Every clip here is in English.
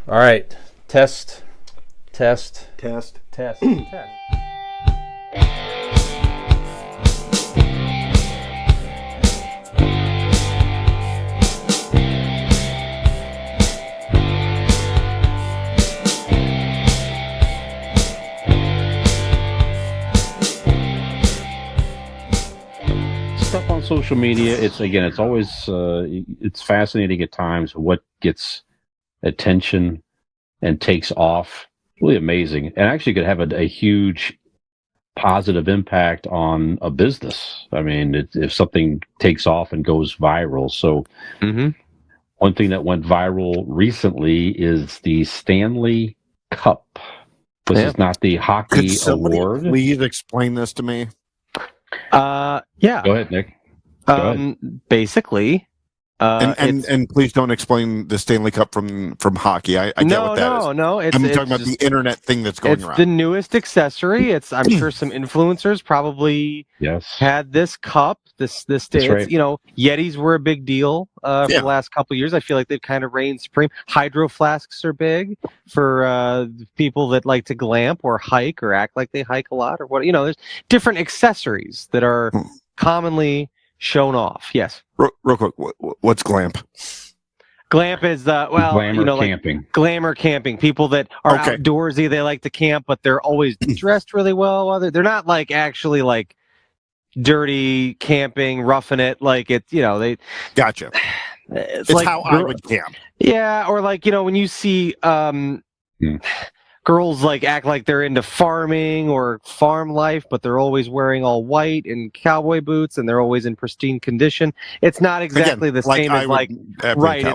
All right. Test. Test. Stuff on social media, it's always it's fascinating at times what gets attention and takes off. Really amazing, and actually could have a huge positive impact on a business. I mean, if something takes off and goes viral. So one thing that went viral recently is the Stanley Cup. This is not the hockey Could somebody award. please explain this to me? Yeah. Go ahead, Nick. Go ahead. Basically, And please don't explain the Stanley Cup from hockey. I get what that is. No. I'm talking about the internet thing that's going around. It's the newest accessory. I'm sure some influencers probably had this cup. This day. Right. Yetis were a big deal for the last couple of years. I feel like they've kind of reigned supreme. Hydro flasks are big for people that like to glamp or hike or act like they hike a lot or what. There's different accessories that are commonly shown off. Yes. Real quick, what's glamp? Glamp is camping. Like glamour camping. People that are outdoorsy, they like to camp, but they're always dressed really well. While they're not like actually like dirty camping, roughing it. Like it's they. Gotcha. It's like how I would camp. Yeah, or like when you see girls like act like they're into farming or farm life, but they're always wearing all white and cowboy boots, and they're always in pristine condition. It's not exactly the same as right.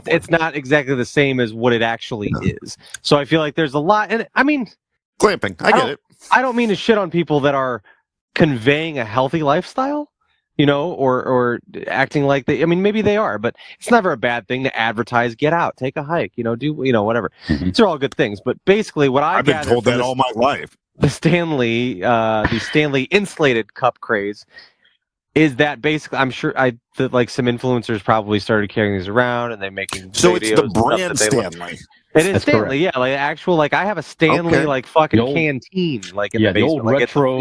It's not exactly the same as what it actually is. So I feel like there's a lot, and I mean, glamping. I get it. I don't mean to shit on people that are conveying a healthy lifestyle. Or acting like they. I mean, maybe they are, but it's never a bad thing to advertise. Get out, take a hike. Do whatever. These are all good things. But basically, what I've been told that all my life. The Stanley insulated cup craze is that basically. I'm sure like some influencers probably started carrying these around and they making. So it's the brand Stanley. It is Stanley, correct. Yeah, like actual, like I have a Stanley, like fucking canteen, like in the basement, the old retro,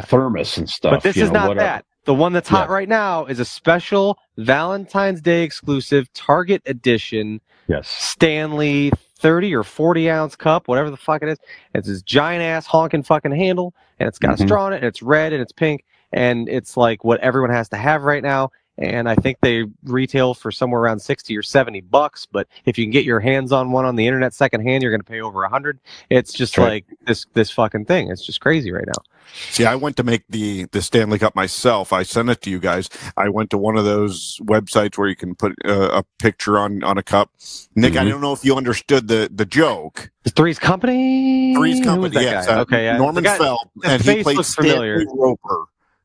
thermos and stuff. But this is not that. The one that's hot right now is a special Valentine's Day exclusive Target edition Stanley 30 or 40 ounce cup, whatever the fuck it is. It's this giant ass honking fucking handle, and it's got a straw in it, and it's red and it's pink, and it's like what everyone has to have right now. And I think they retail for somewhere around $60 or $70. But if you can get your hands on one on the internet secondhand, you're going to pay over $100. It's just like this fucking thing. It's just crazy right now. See, I went to make the Stanley Cup myself. I sent it to you guys. I went to one of those websites where you can put a picture on a cup. Nick, I don't know if you understood the joke. The Three's Company? Three's Company, yes. Okay, yeah. Norman Feld, and he played Stanley Roper.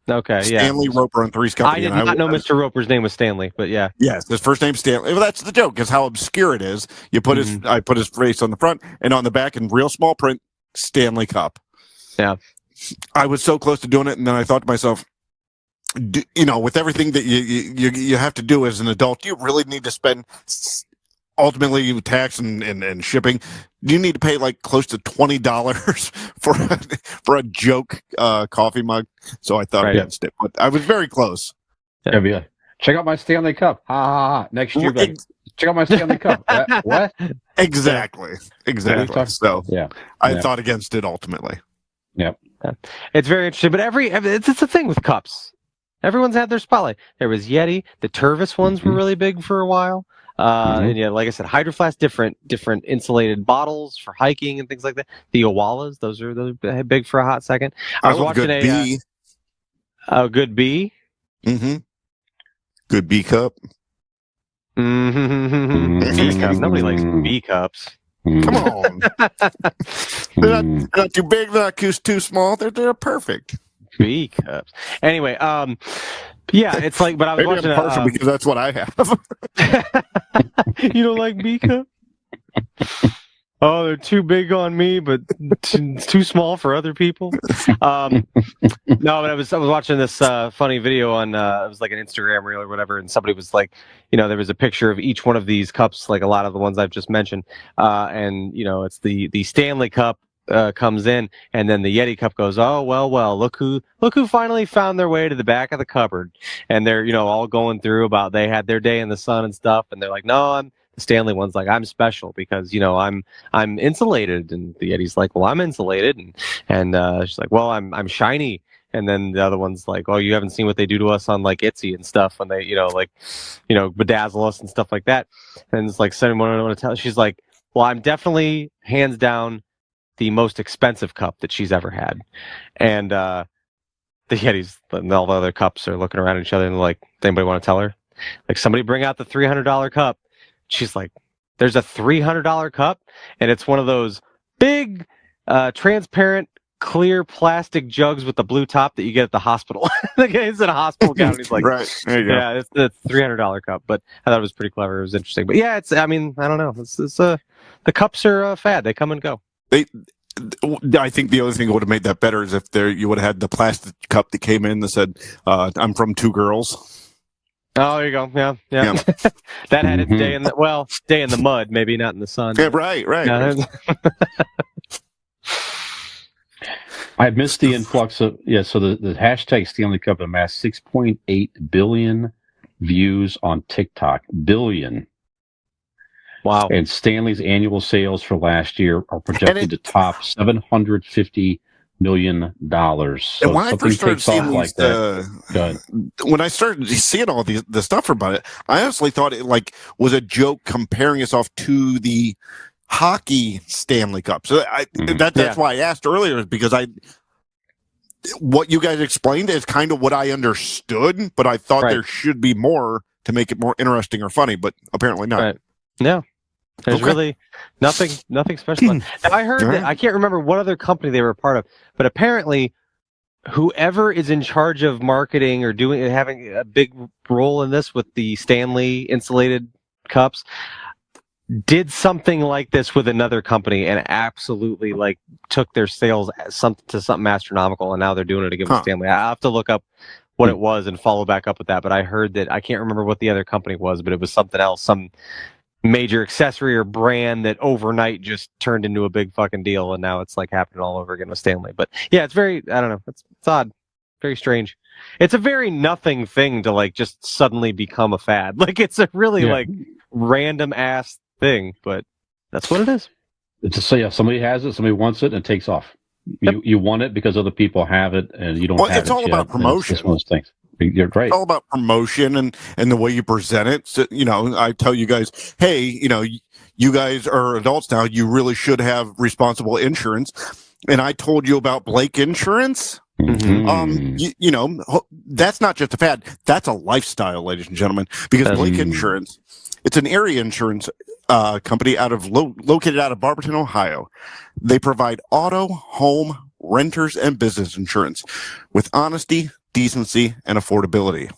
Okay, Stanley Roper and Three's Company. I did not know Mr. Roper's name was Stanley, but yeah. Yes, his first name's Stanley. Well, that's the joke, is how obscure it is. You put I put his face on the front, and on the back in real small print, Stanley Cup. Yeah. I was so close to doing it, and then I thought to myself, with everything that you have to do as an adult, do you really need to spend ultimately tax and shipping? Do you need to pay like close to $20 for a joke coffee mug? So I thought against it, but I was very close. Yeah. Check out my Stanley Cup. Ha ha ha. Next year, check out my Stanley Cup. What? Exactly. So I thought against it ultimately. Yep. It's very interesting, but it's a thing with cups. Everyone's had their spotlight. There was Yeti. The Tervis ones were really big for a while. And like I said, Hydro Flask, different insulated bottles for hiking and things like that. The Owalas, those are big for a hot second. I was watching Good Bee. Mm-hmm. Good B cup. Mm-hmm. B cups. Nobody likes B cups. Come on. they're not too big, they're not too small. They're perfect. B cups. Anyway, it's like, but I was watching. I'm partial because that's what I have. You don't like B cup? oh, they're too big on me, but too small for other people. No, but I was watching this funny video on it was like an Instagram reel or whatever, and somebody was like, there was a picture of each one of these cups, like a lot of the ones I've just mentioned, and it's the Stanley Cup. Comes in, and then the Yeti cup goes, oh, well, look who finally found their way to the back of the cupboard. And they're, all going through about they had their day in the sun and stuff, and they're like, no, the Stanley one's like, I'm special because, I'm insulated. And the Yeti's like, well, I'm insulated. And she's like, well, I'm shiny. And then the other one's like, oh, you haven't seen what they do to us on like Etsy and stuff when they, bedazzle us and stuff like that. And it's like, someone I want to tell. She's like, well, I'm definitely hands down the most expensive cup that she's ever had. And the Yetis and all the other cups are looking around at each other and like, does anybody want to tell her? Like, somebody bring out the $300 cup. She's like, there's a $300 cup, and it's one of those big, transparent, clear plastic jugs with the blue top that you get at the hospital. The guy's in a hospital gown. He's like, right, there you go. Yeah, it's the $300 cup. But I thought it was pretty clever. It was interesting. But yeah, I don't know. The cups are a fad. They come and go. I think the other thing that would have made that better is if you would have had the plastic cup that came in that said, I'm from two girls. Oh, there you go. Yeah. That had its day in the mud, maybe not in the sun. Yeah, right. Yeah. I missed the influx of, so the hashtag Stanley Cup amassed 6.8 billion views on TikTok. Billion. Wow. And Stanley's annual sales for last year are projected to top $750 million. So and when I first started seeing these, when I started seeing all the stuff about it, I honestly thought it was a joke comparing us off to the hockey Stanley Cup. So that's why I asked earlier, is because what you guys explained is kind of what I understood, but I thought there should be more to make it more interesting or funny, but apparently not. Right. No. There's really nothing special. Now, I heard that, I can't remember what other company they were a part of, but apparently whoever is in charge of marketing or having a big role in this with the Stanley insulated cups did something like this with another company and absolutely took their sales to something astronomical, and now they're doing it again with Stanley. I have to look up what it was and follow back up with that, but I heard that, I can't remember what the other company was, but it was something else, some major accessory or brand that overnight just turned into a big fucking deal, and now it's happening all over again with Stanley. But yeah, it's very, I don't know, it's odd, very strange. It's a very nothing thing to just suddenly become a fad. It's a really random ass thing, but that's what it is. It's somebody has it, somebody wants it, and it takes off. You want it because other people have it, and you don't have it. It's all about promotion. It's one of those things. You're right. It's all about promotion and the way you present it. So, I tell you guys, hey, you guys are adults now. You really should have responsible insurance. And I told you about Blake Insurance. Mm-hmm. That's not just a fad. That's a lifestyle, ladies and gentlemen, because Blake Insurance, it's an area insurance company located out of Barberton, Ohio. They provide auto, home, renters, and business insurance with honesty, decency, and affordability.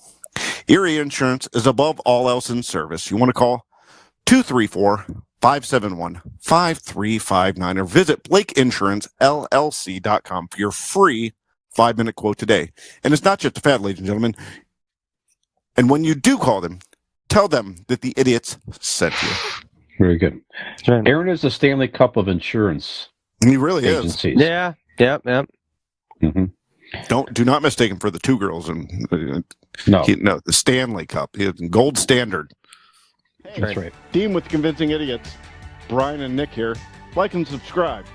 Erie Insurance is above all else in service. You want to call 234-571-5359 or visit BlakeInsuranceLLC.com for your free 5-minute quote today. And it's not just a fad, ladies and gentlemen. And when you do call them, tell them that the idiots sent you. Very good. Aaron is the Stanley Cup of insurance. He really agencies. is. Yeah. Yep. Mm-hmm. Do not mistake him for the two girls and the Stanley Cup. Gold standard. That's right. Team with Convincing Idiots, Brian and Nick here. Like and subscribe.